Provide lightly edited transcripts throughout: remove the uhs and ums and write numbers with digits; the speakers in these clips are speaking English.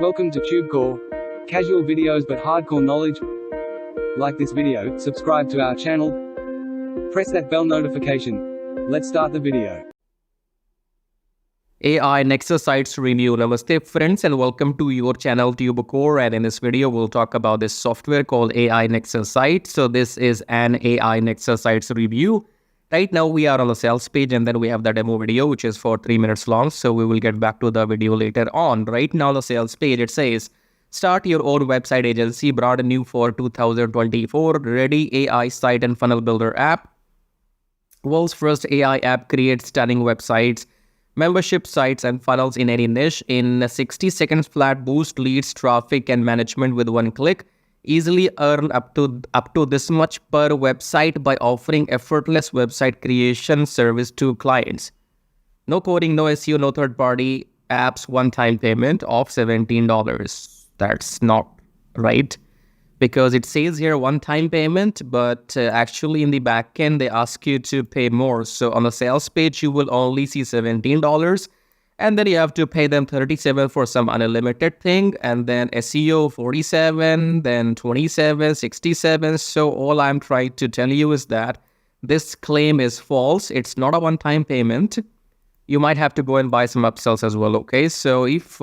Welcome to TubeCore. Casual videos but hardcore knowledge. Like this video, subscribe to our channel, press that bell notification. Let's start the video. AI NexaSites review. Namaste friends and welcome to your channel TubeCore, and in this video we'll talk about this software called AI NexaSites. So this is an AI NexaSites review. Right now we are on the sales page and then we have the demo video which is for 3 minutes long. So we will get back to the video later on. Right now the sales page, it says start your own website agency, brand new for 2024, ready AI site and funnel builder app. World's first AI app creates stunning websites, membership sites and funnels in any niche in 60 seconds flat. Boost leads, traffic and management with one click. Easily earn up to this much per website by offering effortless website creation service to clients. No coding, no SEO, no third-party apps, one-time payment of $17. That's not right, because it says here one-time payment, but actually in the backend they ask you to pay more. So on the sales page you will only see $17, and then you have to pay them $37 for some unlimited thing, and then SEO $47, then $27, $67. So all I'm trying to tell you is that this claim is false. It's not a one-time payment. You might have to go and buy some upsells as well. Okay, so if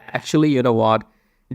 actually, you know what,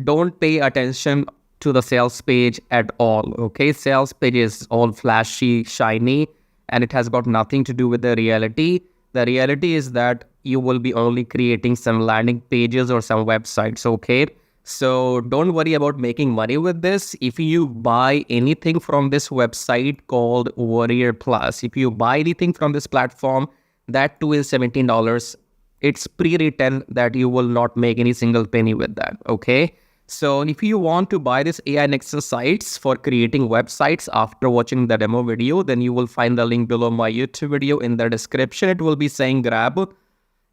don't pay attention to the sales page at all. Okay, sales page is all flashy, shiny, and it has got nothing to do with the reality. The reality is that you will be only creating some landing pages or some websites. Okay, so don't worry about making money with this. If you buy anything from this website called Warrior Plus, if you buy anything from this platform, that too is $17. It's pre-written that you will not make any single penny with that. Okay, so if you want to buy this AI NexaSites for creating websites after watching the demo video, then you will find the link below my YouTube video in the description. It will be saying grab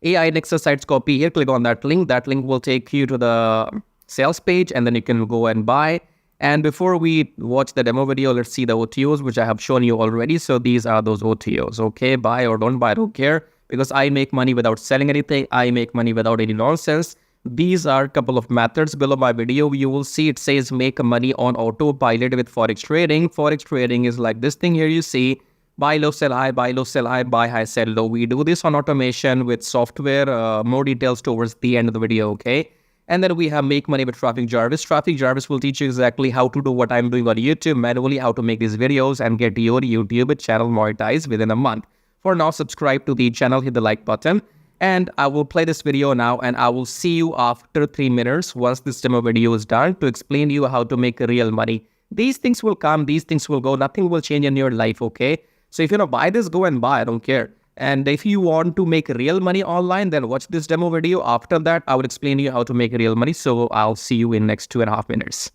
AI NexaSites copy here. Click on that link. That link will take you to the sales page and then you can go and buy. And before we watch the demo video, let's see the OTOs, which I have shown you already. So these are those OTOs. Okay, buy or don't buy, I don't care, because I make money without selling anything. I make money without any nonsense. These are a couple of methods below my video. You will see it says make money on autopilot with Forex trading. Forex trading is like this thing here you see. Buy low, sell high, buy low, sell high, buy high, sell low. We do this on automation with software. More details towards the end of the video, okay? And then we have make money with Traffic Jarvis. Traffic Jarvis will teach you exactly how to do what I'm doing on YouTube, manually how to make these videos and get your YouTube channel monetized within a month. For now, subscribe to the channel, hit the like button, and I will play this video now and I will see you after 3 minutes once this demo video is done to explain to you how to make real money. These things will come, these things will go, nothing will change in your life, okay? So if you want to buy this, go and buy, I don't care. And if you want to make real money online, then watch this demo video. After that, I will explain to you how to make real money. So I'll see you in next 2.5 minutes.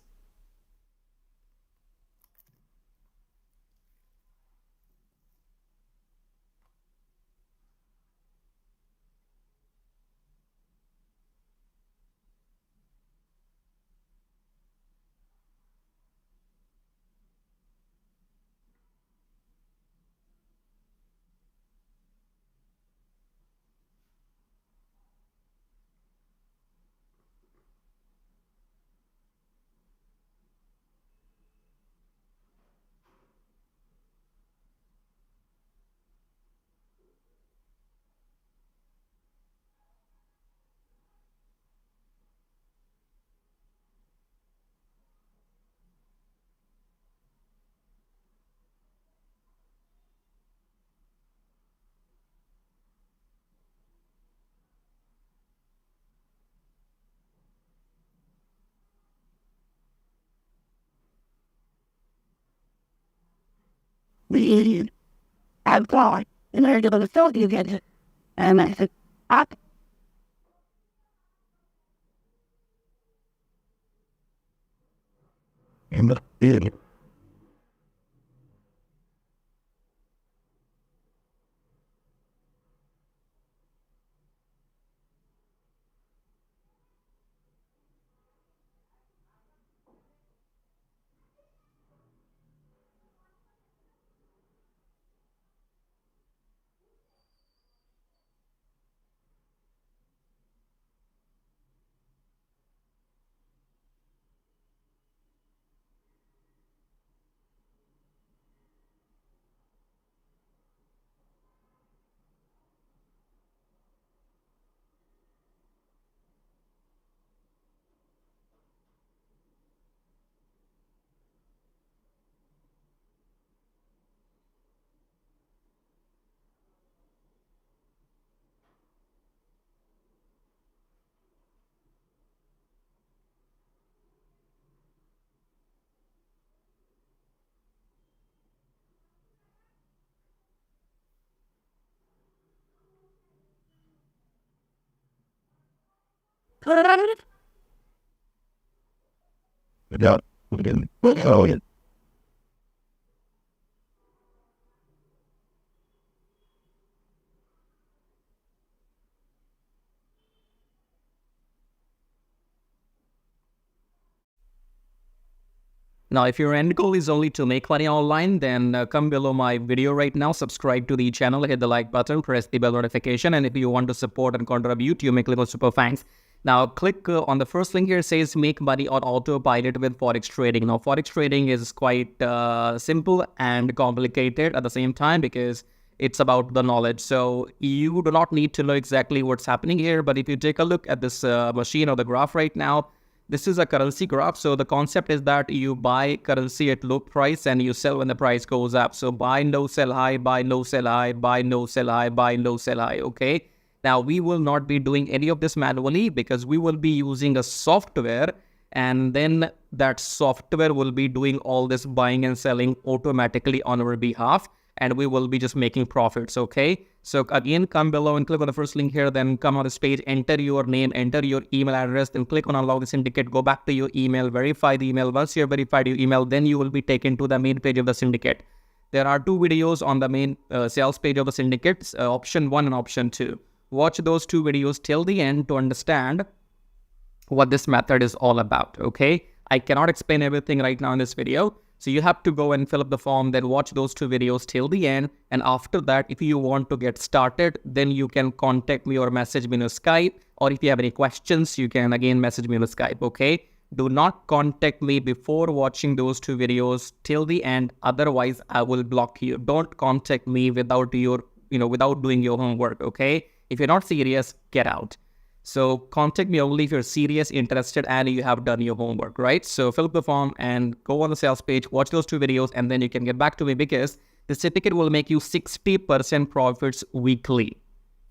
I'm fine. And I go to the again. And I said, up. And the Now, if your end goal is only to make money online, then come below my video right now, subscribe to the channel, hit the like button, press the bell notification, and if you want to support and contribute, you make little super thanks. Now, click on the first link here. It says make money on autopilot with Forex trading. Now, Forex trading is quite simple and complicated at the same time because it's about the knowledge. So you do not need to know exactly what's happening here. But if you take a look at this machine or the graph right now, this is a currency graph. So the concept is that you buy currency at low price and you sell when the price goes up. So buy low, sell high, buy low, sell high, buy low, sell high, buy low, sell high. Okay. Now we will not be doing any of this manually because we will be using a software, and then that software will be doing all this buying and selling automatically on our behalf, and we will be just making profits. Okay. So again, come below and click on the first link here, then come on this page, enter your name, enter your email address, then click on unlock the syndicate, go back to your email, verify the email. Once you've verified your email, then you will be taken to the main page of the syndicate. There are two videos on the main sales page of the syndicate, option 1 and option 2. Watch those two videos till the end to understand what this method is all about. Okay. I cannot explain everything right now in this video. So you have to go and fill up the form, then watch those two videos till the end. And after that, if you want to get started, then you can contact me or message me on Skype. Or if you have any questions, you can again message me on Skype. Okay. Do not contact me before watching those two videos till the end. Otherwise, I will block you. Don't contact me without without doing your homework. Okay. If you're not serious, get out. So contact me only if you're serious, interested, and you have done your homework, right? So fill up the form and go on the sales page, watch those two videos, and then you can get back to me because the certificate will make you 60% profits weekly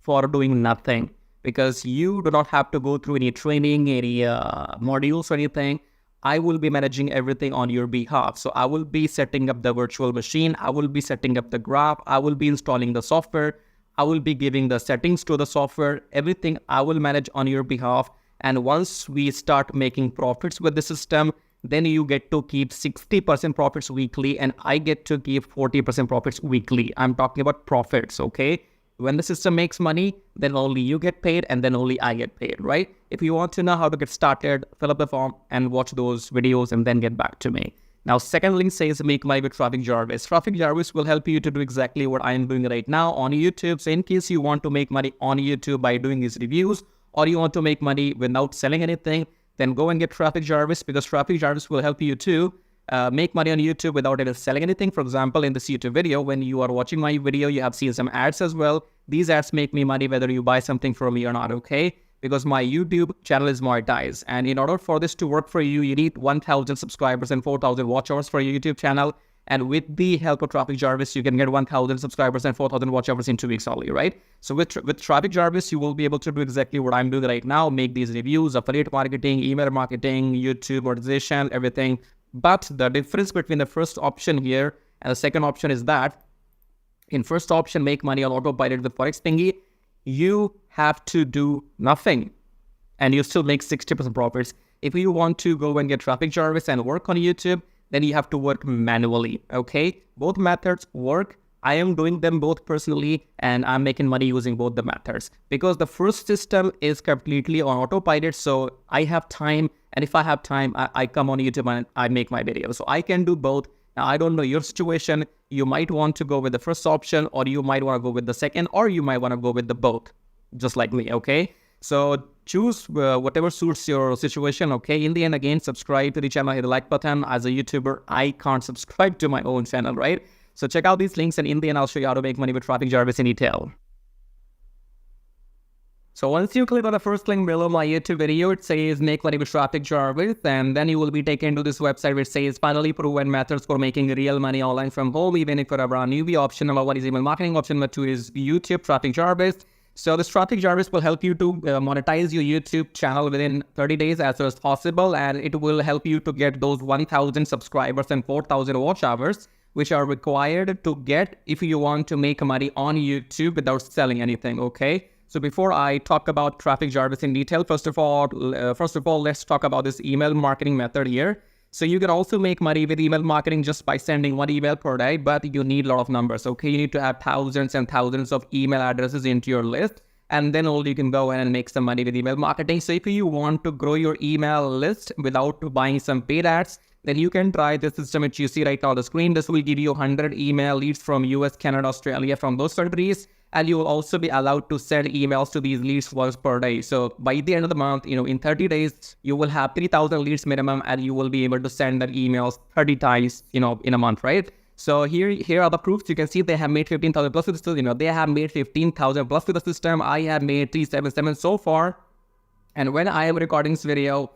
for doing nothing, because you do not have to go through any training, any modules or anything. I will be managing everything on your behalf. So I will be setting up the virtual machine. I will be setting up the graph. I will be installing the software. I will be giving the settings to the software. Everything I will manage on your behalf. And once we start making profits with the system, then you get to keep 60% profits weekly and I get to keep 40% profits weekly. I'm talking about profits, okay? When the system makes money, then only you get paid and then only I get paid, right? If you want to know how to get started, fill up the form and watch those videos and then get back to me. Now, second link says make money with Traffic Jarvis. Traffic Jarvis will help you to do exactly what I am doing right now on YouTube. So in case you want to make money on YouTube by doing these reviews, or you want to make money without selling anything, then go and get Traffic Jarvis, because Traffic Jarvis will help you to make money on YouTube without even selling anything. For example, in this YouTube video, when you are watching my video, you have seen some ads as well. These ads make me money whether you buy something from me or not, okay? Because my YouTube channel is monetized. And in order for this to work for you, you need 1,000 subscribers and 4,000 watch hours for your YouTube channel. And with the help of Traffic Jarvis, you can get 1,000 subscribers and 4,000 watch hours in 2 weeks only, right? So with Traffic Jarvis, you will be able to do exactly what I'm doing right now, make these reviews, affiliate marketing, email marketing, YouTube monetization, everything. But the difference between the first option here and the second option is that in first option, make money on autopilot with Forex thingy, you have to do nothing and you still make 60% profits. If you want to go and get Traffic Jarvis and work on YouTube, then you have to work manually, okay? Both methods work. I am doing them both personally and I'm making money using both the methods because the first system is completely on autopilot. So I have time, and if I have time, I come on YouTube and I make my videos. So I can do both. Now, I don't know your situation. You might want to go with the first option, or you might want to go with the second, or you might want to go with the both, just like me, okay? So choose whatever suits your situation, okay? In the end, again, subscribe to the channel, hit the like button. As a YouTuber, I can't subscribe to my own channel, right? So check out these links, and in the end, I'll show you how to make money with Traffic Jarvis in detail. So once you click on the first link below my YouTube video, it says make money with Traffic Jarvis, and then you will be taken to this website which says finally proven methods for making real money online from home, even if you're a brand newbie. Option number 1 is email marketing. Option number 2 is YouTube Traffic Jarvis. So this Traffic Jarvis will help you to monetize your YouTube channel within 30 days as soon as possible, and it will help you to get those 1,000 subscribers and 4,000 watch hours, which are required to get if you want to make money on YouTube without selling anything, okay? So before I talk about Traffic Jarvis in detail, first of all, let's talk about this email marketing method here. So you can also make money with email marketing just by sending one email per day, but you need a lot of numbers, okay? You need to have thousands and thousands of email addresses into your list, and then only you can go in and make some money with email marketing. So if you want to grow your email list without buying some paid ads, then you can try this system which you see right now on the screen. This will give you 100 email leads from US, Canada, Australia, from those countries. And you will also be allowed to send emails to these leads once per day. So by the end of the month, in 30 days, you will have 3,000 leads minimum, and you will be able to send that emails 30 times, in a month, right? So here are the proofs. You can see they have made 15,000 plus with the system. They have made 15,000 plus with the system. I have made 377 so far. And when I am recording this video,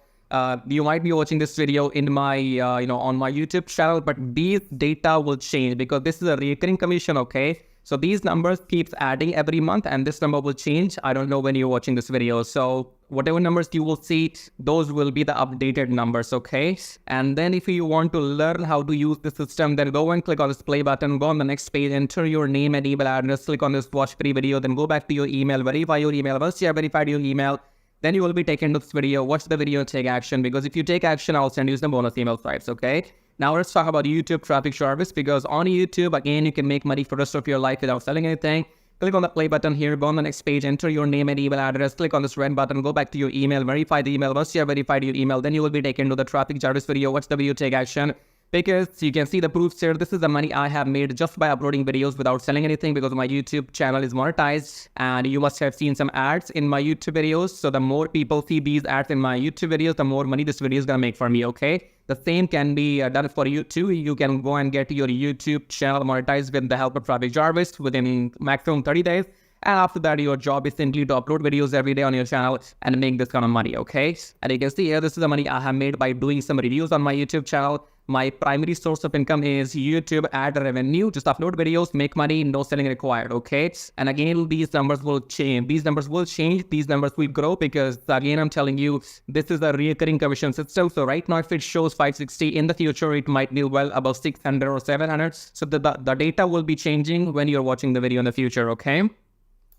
you might be watching this video in my, on my YouTube channel, but these data will change because this is a recurring commission, okay? So these numbers keeps adding every month, and this number will change. I don't know when you're watching this video. So whatever numbers you will see, those will be the updated numbers, okay? And then if you want to learn how to use the system, then go and click on this play button, go on the next page, enter your name and email address, click on this watch free video, then go back to your email, verify your email. Once you have verified your email, then you will be taken to this video. Watch the video and take action, because if you take action, I'll send you some bonus email stripes, okay? Now let's talk about YouTube Traffic Jarvis, because on YouTube, again, you can make money for the rest of your life without selling anything. Click on the play button here, go on the next page, enter your name and email address, click on this red button, go back to your email, verify the email. Once you have verified your email, then you will be taken to the Traffic Jarvis video. Watch the video, take action. Because you can see the proofs here. This is the money I have made just by uploading videos without selling anything, because my YouTube channel is monetized, and you must have seen some ads in my YouTube videos. So the more people see these ads in my YouTube videos, the more money this video is gonna make for me, okay? The same can be done for you too. You can go and get your YouTube channel monetized with the help of Traffic Jarvis within maximum 30 days. And after that, your job is simply to upload videos every day on your channel and make this kind of money, okay? And you can see here, this is the money I have made by doing some reviews on my YouTube channel. My primary source of income is YouTube ad revenue. Just upload videos, make money, no selling required, okay? And again, these numbers will change. These numbers will change. These numbers will grow, because again, I'm telling you, this is a recurring commission system. So right now, if it shows 560, in the future, it might be well above 600 or 700. So the data will be changing when you're watching the video in the future, okay?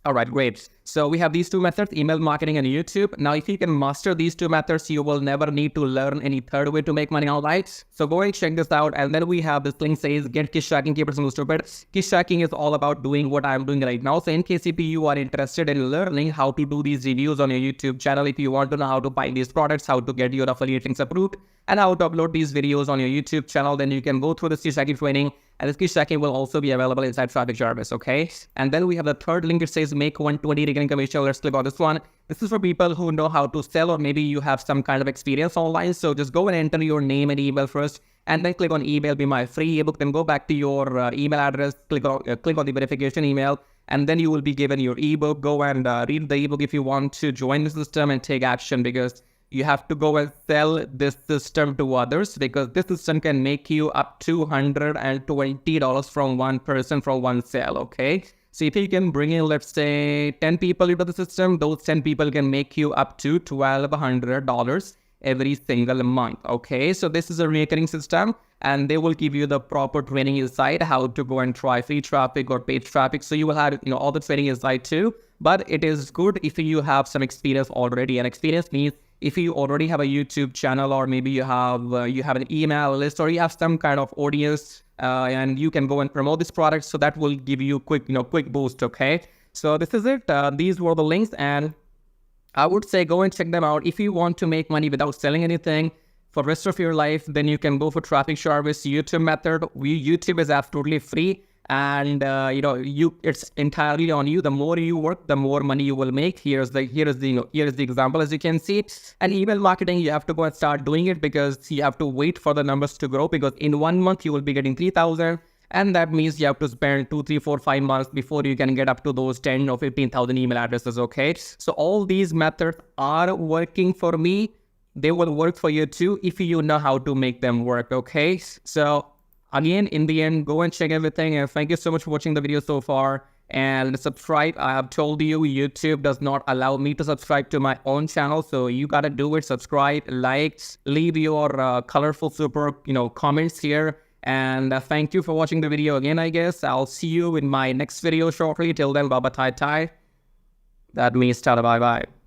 All right, great. So we have these two methods, email marketing and YouTube. Now, if you can master these two methods, you will never need to learn any third way to make money online. So go and check this out. And then we have this link says, get Kiss Tracking, keep it simple, stupid. Kiss Tracking is all about doing what I'm doing right now. So in case if you are interested in learning how to do these reviews on your YouTube channel, if you want to know how to buy these products, how to get your affiliate links approved, and how to upload these videos on your YouTube channel, then you can go through this Kiss Tracking training. And this Kiss Tracking will also be available inside Traffic Jarvis, okay? And then we have the third link. It says make 120 recurring commission. Let's click on this one. This is for people who know how to sell, or maybe you have some kind of experience online. So just go and enter your name and email first, and then click on email, be my free ebook. Then go back to your email address, click on the verification email, and then you will be given your ebook. Go and read the ebook if you want to join the system and take action, because you have to go and sell this system to others, because this system can make you up to $120 from one person from one sale, okay? So if you can bring in, let's say, 10 people into the system, those 10 people can make you up to $1,200 every single month, okay? So this is a recurring system, and they will give you the proper training inside how to go and try free traffic or paid traffic. So you will have, all the training inside too, but it is good if you have some experience already. And experience means if you already have a YouTube channel, or maybe you have an email list, or you have some kind of audience, and you can go and promote this product. So that will give you quick boost, okay? So this is it. These were the links, and I would say go and check them out. If you want to make money without selling anything for the rest of your life, then you can go for Traffic Jarvis YouTube method. YouTube is absolutely free. And it's entirely on you. The more you work, the more money you will make. Here's the example, as you can see. And email marketing, you have to go and start doing it, because you have to wait for the numbers to grow, because in 1 month you will be getting 3,000, and that means you have to spend 2, 3, 4, 5 months before you can get up to those 10 or 15,000 email addresses, okay? So all these methods are working for me. They will work for you too if you know how to make them work, okay? So again, in the end, go and check everything. And thank you so much for watching the video so far. And subscribe. I have told you, YouTube does not allow me to subscribe to my own channel. So you got to do it. Subscribe, like, leave your colorful, super, comments here. And thank you for watching the video again, I guess. I'll see you in my next video shortly. Till then, bye-bye, tai-tai. That means tata bye bye.